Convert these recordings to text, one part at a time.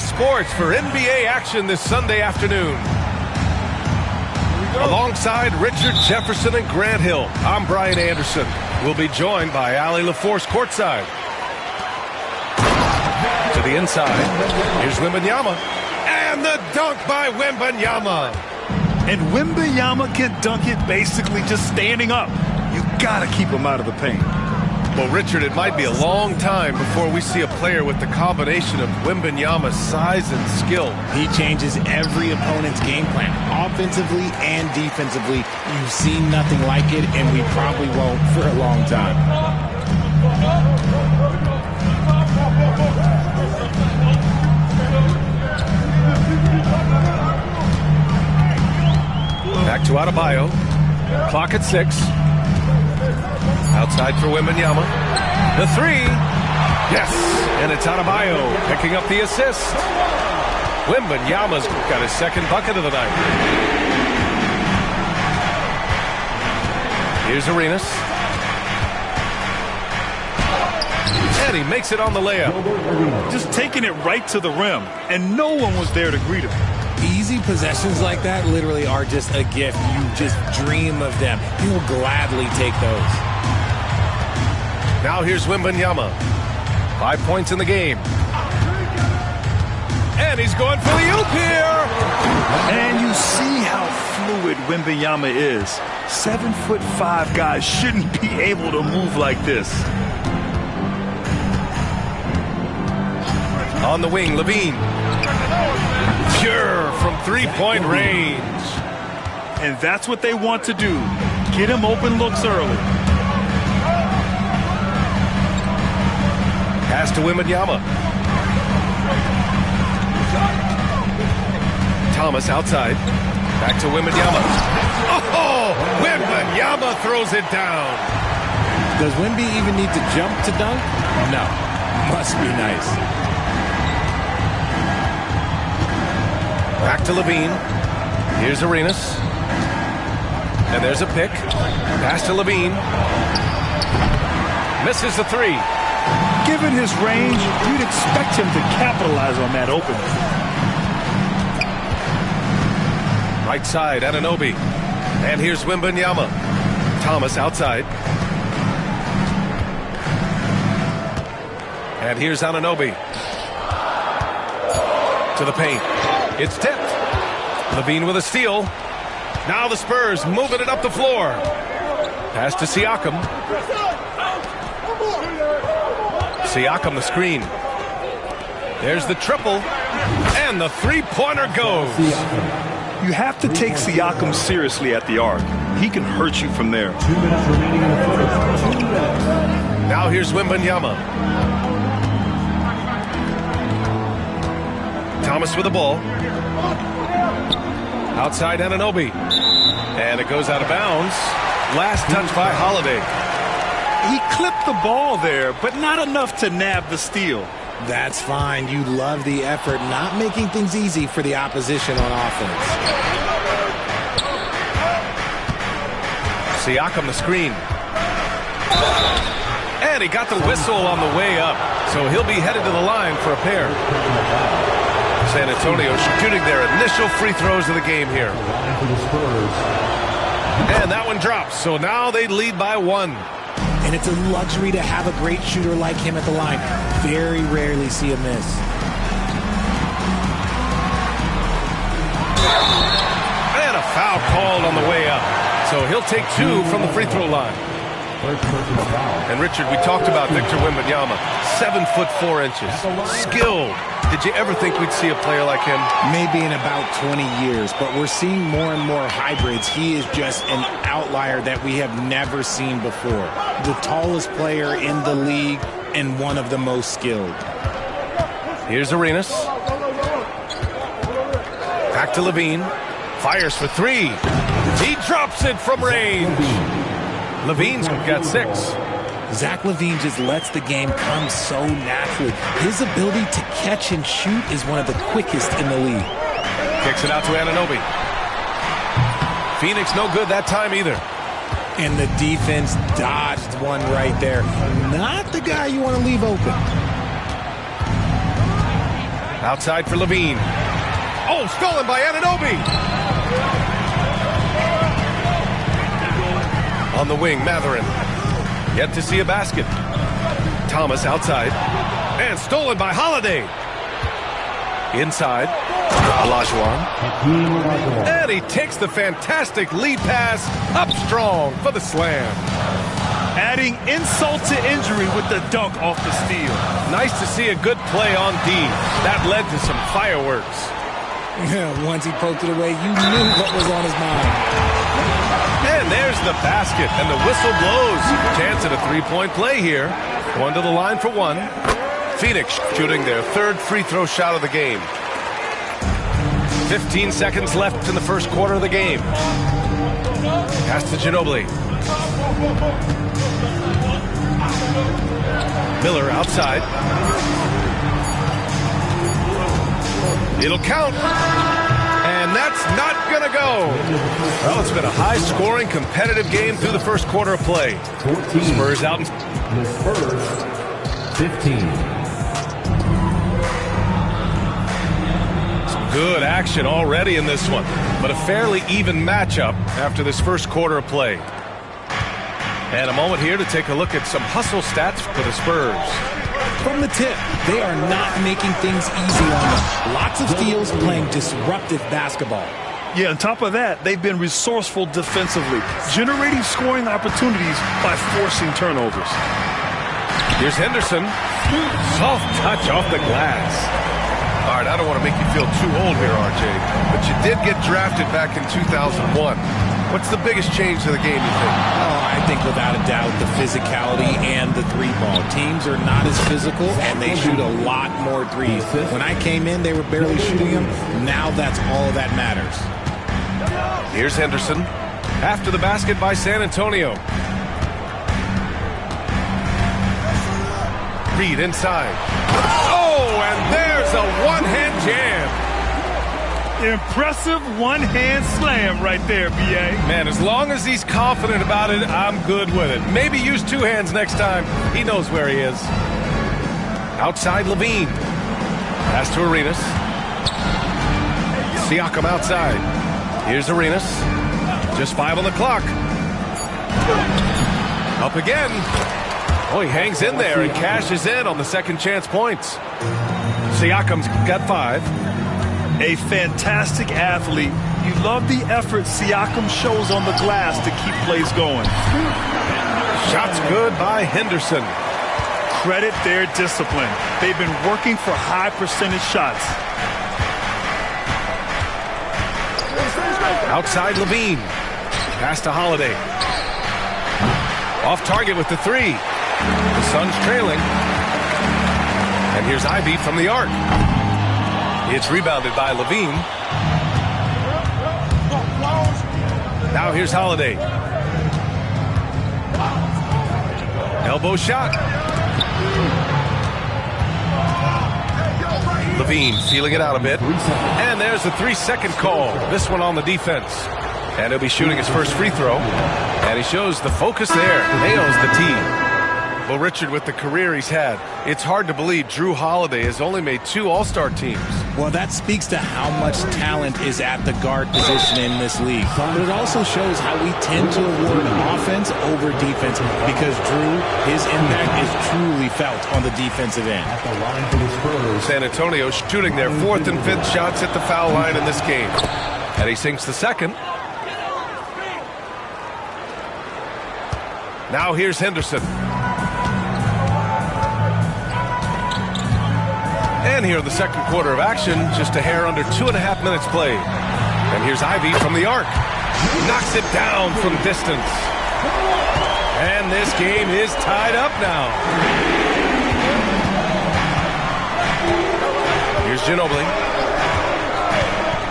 Sports for NBA action this Sunday afternoon. Alongside Richard Jefferson and Grant Hill, I'm Brian Anderson. We'll be joined by Allie LaForce courtside. To the inside, here's Wembanyama. And the dunk by Wembanyama. And Wembanyama can dunk it basically just standing up. You gotta keep him out of the paint. Well, Richard, it might be a long time before we see a player with the combination of Wembanyama's size and skill. He changes every opponent's game plan, offensively and defensively. You've seen nothing like it, and we probably won't for a long time. Back to Adebayo. Clock at 6. Outside for Wembanyama. The three. Yes. And it's Adebayo picking up the assist. Wembanyama's got his second bucket of the night. Here's Arenas. And he makes it on the layup. Just taking it right to the rim, and no one was there to greet him. Easy possessions like that literally are just a gift. You just dream of them. He will gladly take those. Now here's Wembanyama. 5 points in the game. And he's going for the oop here. And you see how fluid Wembanyama is. 7'5" guys shouldn't be able to move like this. On the wing, Levine. Pure from three-point range. And that's what they want to do. Get him open looks early. Pass to Wembanyama. Thomas outside. Back to Wembanyama. Oh! Wembanyama throws it down. Does Wemby even need to jump to dunk? No. Must be nice. Back to Levine. Here's Arenas. And there's a pick. Pass to Levine. Misses the three. Given his range, you'd expect him to capitalize on that opening. Right side, Anunoby. And here's Wembanyama. Thomas outside. And here's Anunoby. To the paint. It's tipped. Levine with a steal. Now the Spurs moving it up the floor. Pass to Siakam. Siakam the screen. There's the triple. And the three-pointer goes. You have to take Siakam seriously at the arc. He can hurt you from there. 2 minutes remaining in the first. 2 minutes. Now here's Wembanyama. Thomas with the ball. Outside Anunoby. And it goes out of bounds. Last touch by Holiday. He clipped the ball there, but not enough to nab the steal. That's fine. You love the effort, not making things easy for the opposition on offense. Siakam the screen. And he got the whistle on the way up. So he'll be headed to the line for a pair. San Antonio shooting their initial free throws of the game here. And that one drops. So now they lead by 1. And it's a luxury to have a great shooter like him at the line. Very rarely see a miss. And a foul called on the way up. So he'll take 2 from the free throw line. And Richard, we talked about Victor Wembanyama. 7'4". Skilled. Did you ever think we'd see a player like him? Maybe in about 20 years, but we're seeing more and more hybrids. He is just an outlier that we have never seen before. The tallest player in the league and one of the most skilled. Here's Arenas. Back to Levine. Fires for 3. He drops it from range. Levine's got 6. Zach LaVine just lets the game come so naturally. His ability to catch and shoot is one of the quickest in the league. Kicks it out to Anunoby. Phoenix no good that time either. And the defense dodged one right there. Not the guy you want to leave open. Outside for Levine. Oh, stolen by Anunoby. On the wing, Mathurin. Yet to see a basket. Thomas outside. And stolen by Holiday. Inside. Olajuwon. And he takes the fantastic lead pass up strong for the slam. Adding insult to injury with the dunk off the steal. Nice to see a good play on D. That led to some fireworks. Once he poked it away, you knew what was on his mind. And there's the basket, and the whistle blows. Chance at a three-point play here. One to the line for one. Phoenix shooting their third free throw shot of the game. 15 seconds left in the first quarter of the game. Pass to Ginobili. Miller outside. It'll count. And that's not going to go. Well, it's been a high-scoring, competitive game through the first quarter of play. 14. Spurs out in The Spurs, 15. Some good action already in this one, but a fairly even matchup after this first quarter of play. And a moment here to take a look at some hustle stats for the Spurs. From the tip, they are not making things easy on them. Lots of steals, playing disruptive basketball. Yeah, on top of that, they've been resourceful defensively, generating scoring opportunities by forcing turnovers. Here's Henderson. Soft touch off the glass. All right, I don't want to make you feel too old here, RJ, but you did get drafted back in 2001. What's the biggest change to the game, you think? Oh, I think without a doubt the physicality and the three ball. Teams are not as physical, and they shoot a lot more threes. When I came in, they were barely shooting them. Now that's all that matters. Here's Henderson. After the basket by San Antonio. Reed inside. Oh, and there's a one-hand jam. Impressive one-hand slam right there, B.A. Man, as long as he's confident about it, I'm good with it. Maybe use two hands next time. He knows where he is. Outside, Levine. Pass to Arenas. Siakam outside. Here's Arenas. Just 5 on the clock. Up again. Oh, he hangs in there and cashes in on the second chance points. Siakam's got 5. A fantastic athlete. You love the effort Siakam shows on the glass to keep plays going. Shots good by Henderson. Credit their discipline. They've been working for high percentage shots. Outside Levine. Pass to Holiday. Off target with the 3. The Suns trailing. And here's Ivy from the arc. It's rebounded by Levine. Now here's Holiday. Elbow shot. Levine feeling it out a bit. And there's the 3-second call. This one on the defense. And he'll be shooting his first free throw. And he shows the focus there. Nails the tee. Well, Richard, with the career he's had, it's hard to believe Jrue Holiday has only made 2 All-Star teams. Well, that speaks to how much talent is at the guard position in this league. But it also shows how we tend to award offense over defense because Jrue, his impact is truly felt on the defensive end. At the line for the Spurs. San Antonio shooting their 4th and 5th shots at the foul line in this game. And he sinks the second. Now here's Henderson. And here in the second quarter of action, just a hair under 2.5 minutes played. And here's Ivy from the arc. Knocks it down from distance. And this game is tied up now. Here's Ginobili.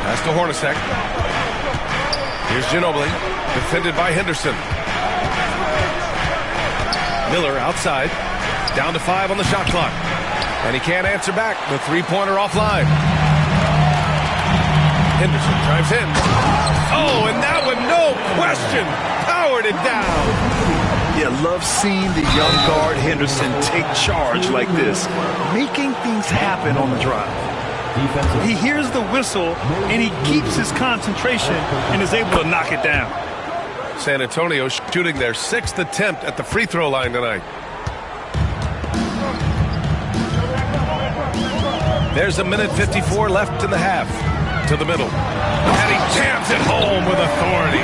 Pass to Hornacek. Here's Ginobili. Defended by Henderson. Miller outside. Down to 5 on the shot clock. And he can't answer back. The 3-pointer offline. Henderson drives in. Oh, and that one, no question, powered it down. Yeah, love seeing the young guard Henderson take charge like this, making things happen on the drive. He hears the whistle, and he keeps his concentration and is able to knock it down. San Antonio shooting their 6th attempt at the free throw line tonight. There's a minute 54 left in the half. To the middle. And he jams it home with authority.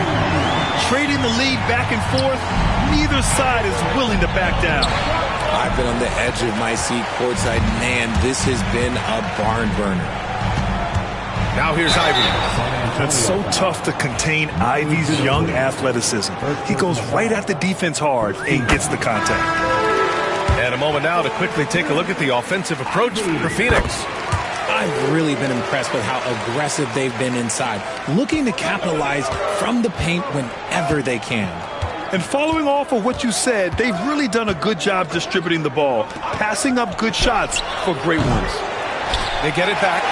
Trading the lead back and forth, neither side is willing to back down. I've been on the edge of my seat courtside. Man, this has been a barn burner. Now here's Ivey. It's so tough to contain Ivey's young athleticism. He goes right at the defense hard and gets the contact. And a moment now to quickly take a look at the offensive approach for Phoenix. I've really been impressed with how aggressive they've been inside, looking to capitalize from the paint whenever they can. And following off of what you said, they've really done a good job distributing the ball, passing up good shots for great ones. They get it back.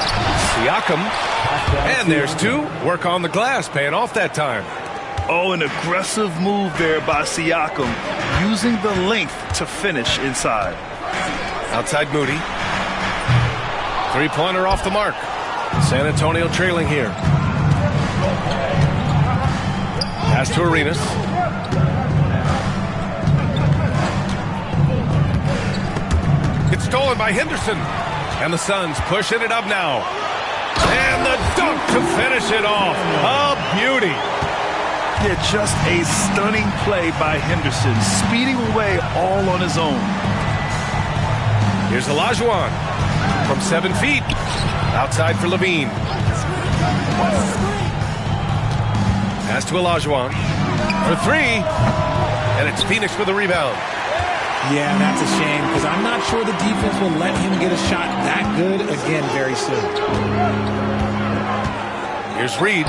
Siakam. And there's 2. Work on the glass, paying off that time. Oh, an aggressive move there by Siakam, using the length to finish inside. Outside Moody. 3-pointer off the mark. San Antonio trailing here. Pass to Arenas. It's stolen by Henderson. And the Suns pushing it up now. And the dunk to finish it off. A beauty. Yeah, just a stunning play by Henderson, speeding away all on his own. Here's Olajuwon. From 7 feet. Outside for Levine. Pass to Olajuwon. For 3. And it's Phoenix with a rebound. Yeah, that's a shame because I'm not sure the defense will let him get a shot that good again very soon. Here's Reed.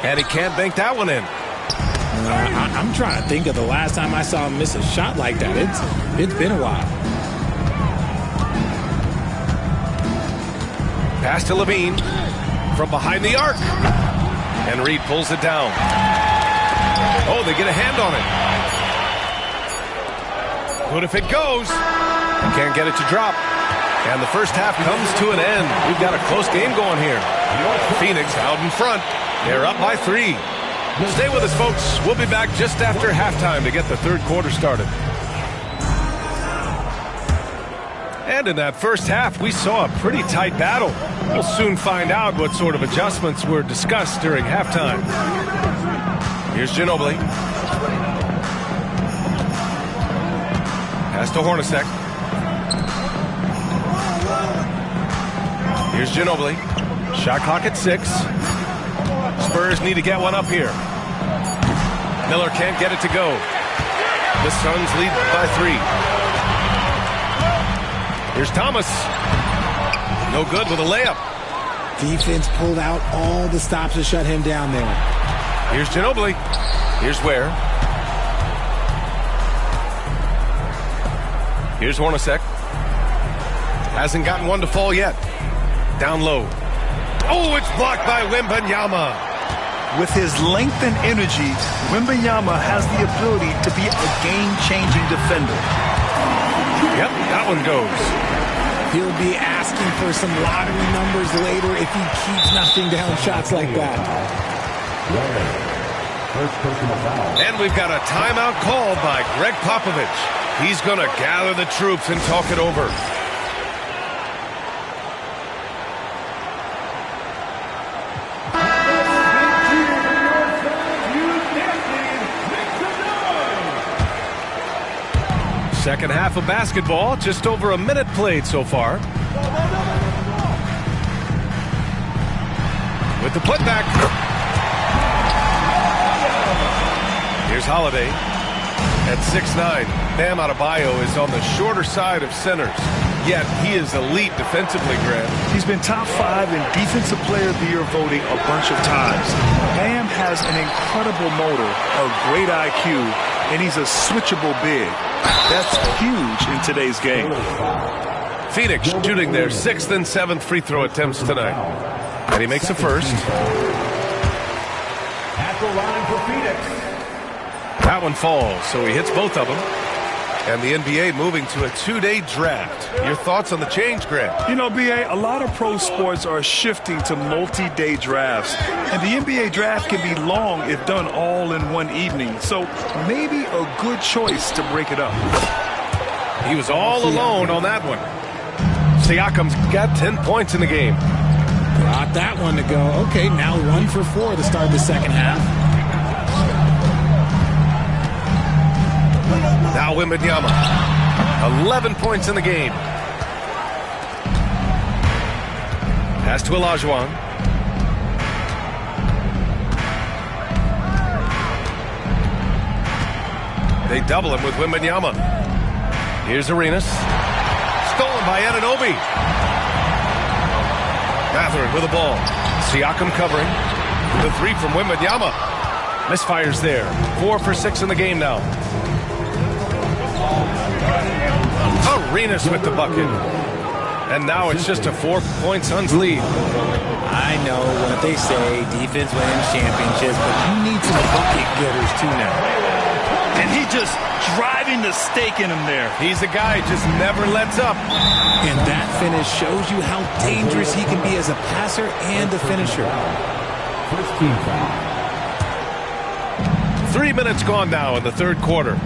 And he can't bank that one in. I'm trying to think of the last time I saw him miss a shot like that. It's been a while. Pass to Levine from behind the arc. And Reed pulls it down. Oh, they get a hand on it. But if it goes, he can't get it to drop. And the first half comes to an end. We've got a close game going here. Phoenix out in front. They're up by 3. Stay with us, folks. We'll be back just after halftime to get the third quarter started. And in that first half, we saw a pretty tight battle. We'll soon find out what sort of adjustments were discussed during halftime. Here's Ginobili. Pass to Hornacek. Here's Ginobili. Shot clock at 6. Spurs need to get one up here. Miller can't get it to go. The Suns lead by 3. Here's Thomas. No good with a layup. Defense pulled out all the stops to shut him down there. Here's Ginobili. Here's Ware. Here's Hornacek. Hasn't gotten one to fall yet. Down low. Oh, it's blocked by Wembanyama. With his length and energy, Wembanyama has the ability to be a game-changing defender. Yep, that one goes. He'll be asking for some lottery numbers later if he keeps knocking down shots like that. And we've got a timeout called by Greg Popovich. He's going to gather the troops and talk it over. Second half of basketball, just over a minute played so far. With the putback. Here's Holiday at 6'9". Bam Adebayo is on the shorter side of centers, yet he is elite defensively, Grant. He's been top 5 in Defensive Player of the Year voting a bunch of times. Bam has an incredible motor, a great IQ, and he's a switchable big. That's huge in today's game. Phoenix shooting their 6th and 7th free throw attempts tonight. And he makes the first. At the line for Phoenix. That one falls, so he hits both of them. And the NBA moving to a 2-day draft. Your thoughts on the change, Greg? You know, B.A., a lot of pro sports are shifting to multi-day drafts. And the NBA draft can be long if done all in one evening. So maybe a good choice to break it up. He was all alone on that one. Siakam's got 10 points in the game. Got that one to go. Okay, now 1 for 4 to start the second half. Now Wembanyama, 11 points in the game. Pass to Olajuwon. They double him with Wembanyama. Here's Arenas. Stolen by Anunoby. Mathurin with the ball. Siakam covering. The three from Wembanyama. Misfires there. 4 for 6 in the game now. Arenas with the bucket. And now it's just a 4-point Suns lead. I know what they say, defense wins championships, but you need some bucket getters too now. And he just driving the stake in him there. He's a guy who just never lets up. And that finish shows you how dangerous he can be as a passer and a finisher. First team foul. 3 minutes gone now in the third quarter.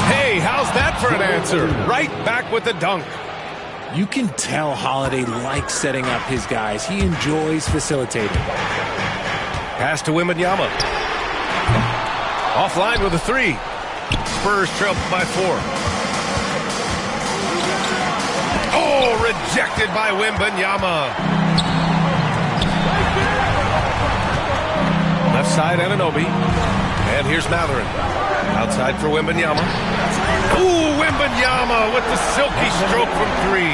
Hey, how's that for an answer? Right back with the dunk. You can tell Holiday likes setting up his guys. He enjoys facilitating. Pass to Wembanyama. Offline with a three. Spurs trail by 4. Oh, rejected by Wembanyama. Left side, Anunoby. And here's Mathurin. Outside for Wembanyama. Ooh, Wembanyama with the silky stroke from 3.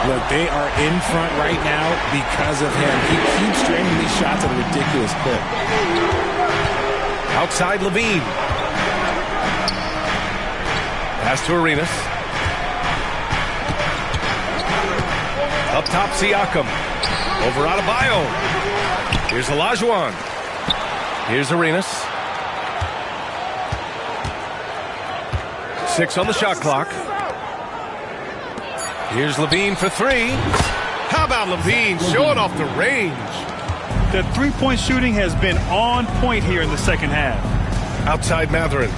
Look, they are in front right now because of him. He keeps draining these shots at a ridiculous clip. Outside Levine. Pass to Arenas. Up top Siakam. Over Adebayo. Here's Olajuwon. Here's Arenas. 6 on the shot clock. Here's Levine for 3. How about Levine showing off the range? The three-point shooting has been on point here in the second half. Outside Mathurin.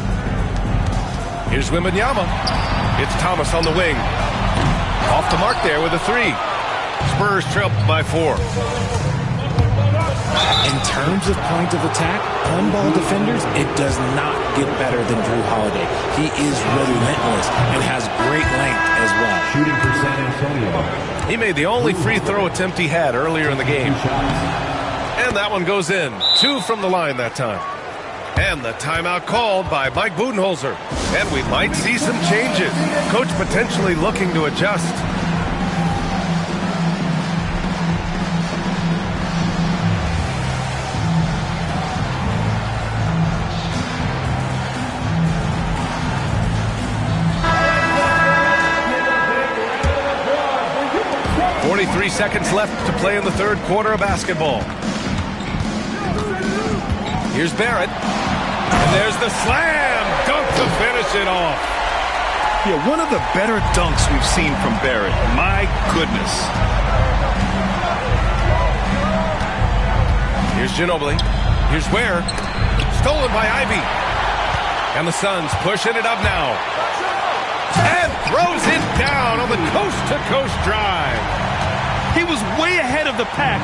Here's Wembanyama. It's Thomas on the wing. Off the mark there with a 3. Spurs trail by 4. In terms of point of attack, on-ball defenders, it does not get better than Drew Holiday. He is relentless and has great length as well. Shooting for San Antonio. He made the only free throw attempt he had earlier in the game. And that one goes in. 2 from the line that time. And the timeout called by Mike Budenholzer. And we might see some changes. Coach potentially looking to adjust. Three seconds left to play in the third quarter of basketball. Here's Barrett. And there's the slam dunk to finish it off. Yeah, one of the better dunks we've seen from Barrett. My goodness. Here's Ginobili. Here's Ware. Stolen by Ivy. And the Suns pushing it up now. And throws it down on the coast-to-coast drive. He was way ahead of the pack.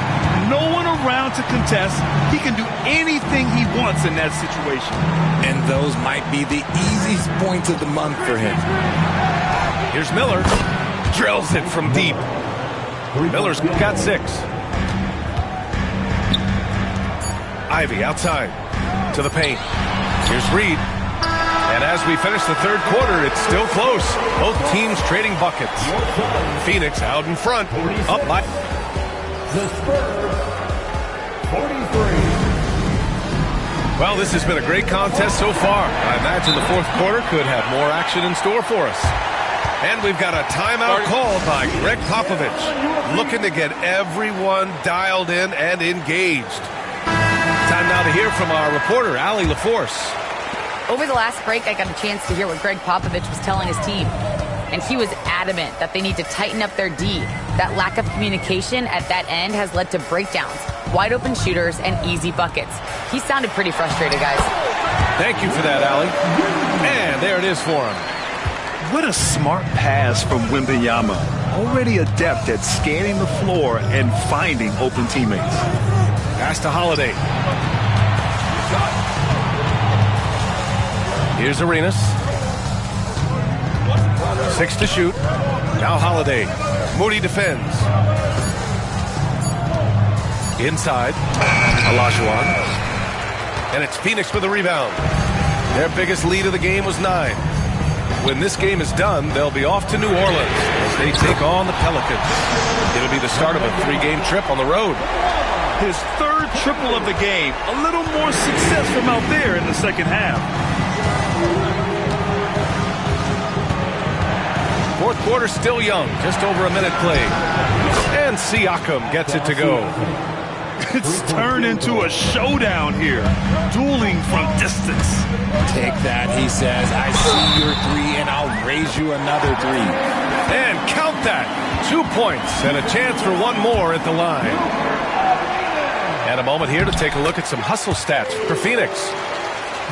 No one around to contest. He can do anything he wants in that situation. And those might be the easiest points of the month for him. Here's Miller. Drills it from deep. Miller's got 6. Ivy outside to the paint. Here's Reed. And as we finish the third quarter, it's still close. Both teams trading buckets. Phoenix out in front. Up by The Spurs, 43. Well, this has been a great contest so far. I imagine the fourth quarter could have more action in store for us. And we've got a timeout called by Greg Popovich, looking to get everyone dialed in and engaged. Time now to hear from our reporter, Allie LaForce. Over the last break, I got a chance to hear what Greg Popovich was telling his team. And he was adamant that they need to tighten up their D. That lack of communication at that end has led to breakdowns, wide open shooters, and easy buckets. He sounded pretty frustrated, guys. Thank you for that, Allie. And there it is for him. What a smart pass from Wembanyama. Already adept at scanning the floor and finding open teammates. Pass to Holiday. Here's Arenas. 6 to shoot. Now Holiday. Moody defends. Inside. Olajuwon. And it's Phoenix with a rebound. Their biggest lead of the game was 9. When this game is done, they'll be off to New Orleans as they take on the Pelicans. It'll be the start of a 3-game trip on the road. His third triple of the game. A little more success from out there in the second half. Fourth quarter still young, just over a minute played. And Siakam gets it to go. It's turned into a showdown here. Dueling from distance. Take that, he says. I see your 3 and I'll raise you another 3. And count that. 2 points and a chance for one more at the line. And a moment here to take a look at some hustle stats for Phoenix.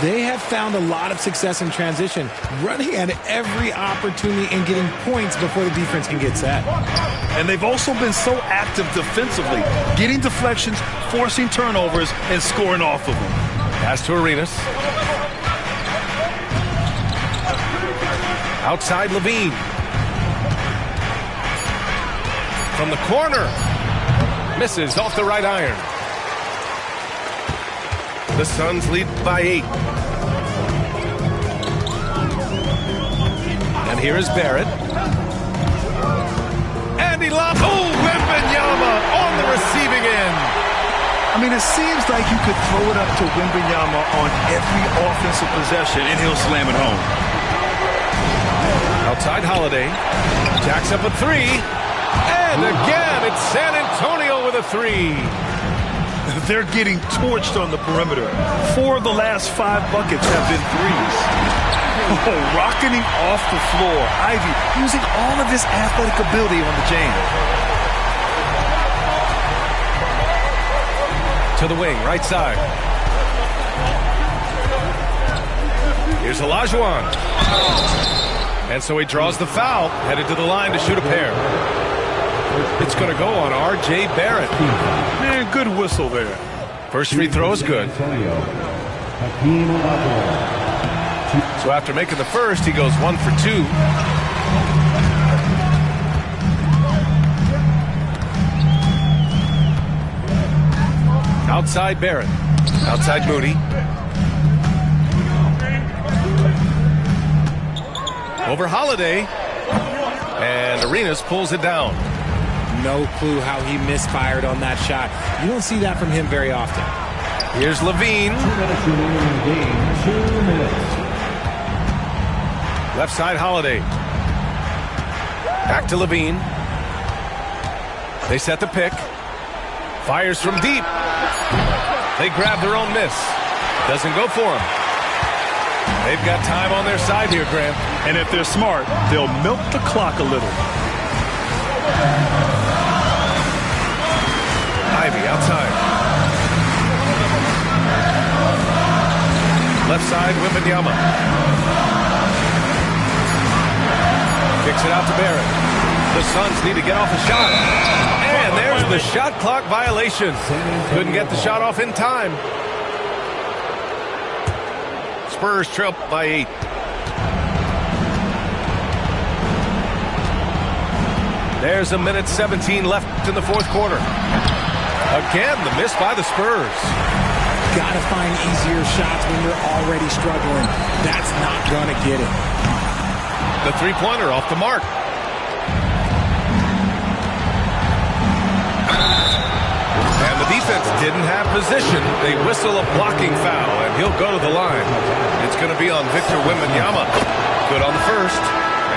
They have found a lot of success in transition, running at every opportunity and getting points before the defense can get set. And they've also been so active defensively, getting deflections, forcing turnovers, and scoring off of them. Pass to Arenas. Outside Levine. From the corner. Misses off the right iron. The Suns lead by 8. And here is Barrett. And he lobs. Oh, Wembanyama on the receiving end. I mean, it seems like you could throw it up to Wembanyama on every offensive possession, and he'll slam it home. Outside Holiday. Jacks up a 3. And again, it's San Antonio with a 3. They're getting torched on the perimeter. 4 of the last 5 buckets have been threes. Oh, rocketing off the floor. Ivy using all of his athletic ability on the jam. To the wing, right side. Here's Olajuwon. And so he draws the foul, headed to the line to shoot a pair. It's going to go on R.J. Barrett. Man, good whistle there. First free throw is good. So after making the first, he goes 1 for 2. Outside Barrett. Outside Moody. Over Holiday. And Arenas pulls it down. No clue how he misfired on that shot. You don't see that from him very often. Here's Levine. 2 minutes remaining in the game. 2 minutes. Left side Holiday. Back to Levine. They set the pick. Fires from deep. They grab their own miss. Doesn't go for him. They've got time on their side here, Graham. And if they're smart, they'll milk the clock a little. Ivy outside. Left side, Wembanyama. Kicks it out to Barrett. The Suns need to get off a shot. And there's the shot clock violation. Couldn't get the shot off in time. Spurs trail by 8. There's a minute 17 left in the fourth quarter. Again, the miss by the Spurs. Gotta find easier shots when you're already struggling. That's not gonna get it. The three-pointer off the mark. And the defense didn't have position. They whistle a blocking foul, and he'll go to the line. It's going to be on Victor Wembanyama. Good on the first,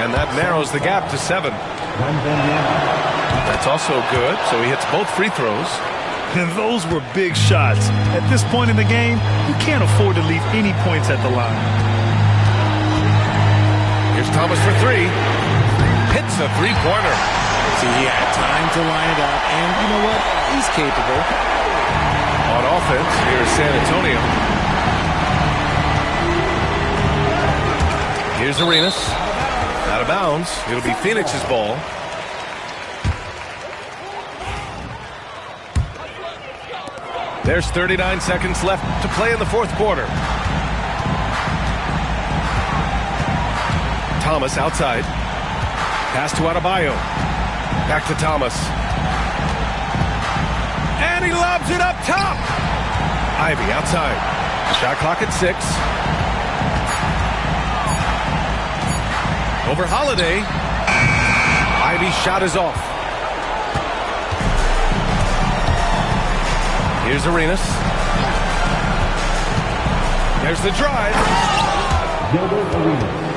and that narrows the gap to 7. That's also good, so he hits both free throws. And those were big shots. At this point in the game, you can't afford to leave any points at the line. Here's Thomas for three. Hits a three-pointer. See, he had time to line it up, and you know what? He's capable. On offense, here's San Antonio. Here's Arenas. Out of bounds. It'll be Phoenix's ball. There's 39 seconds left to play in the fourth quarter. Thomas outside. Pass to Adebayo. Back to Thomas. And he lobs it up top. Ivy outside. Shot clock at 6. Over Holiday. Ivy's shot is off. Here's Arenas. There's the drive. Gilbert Arenas.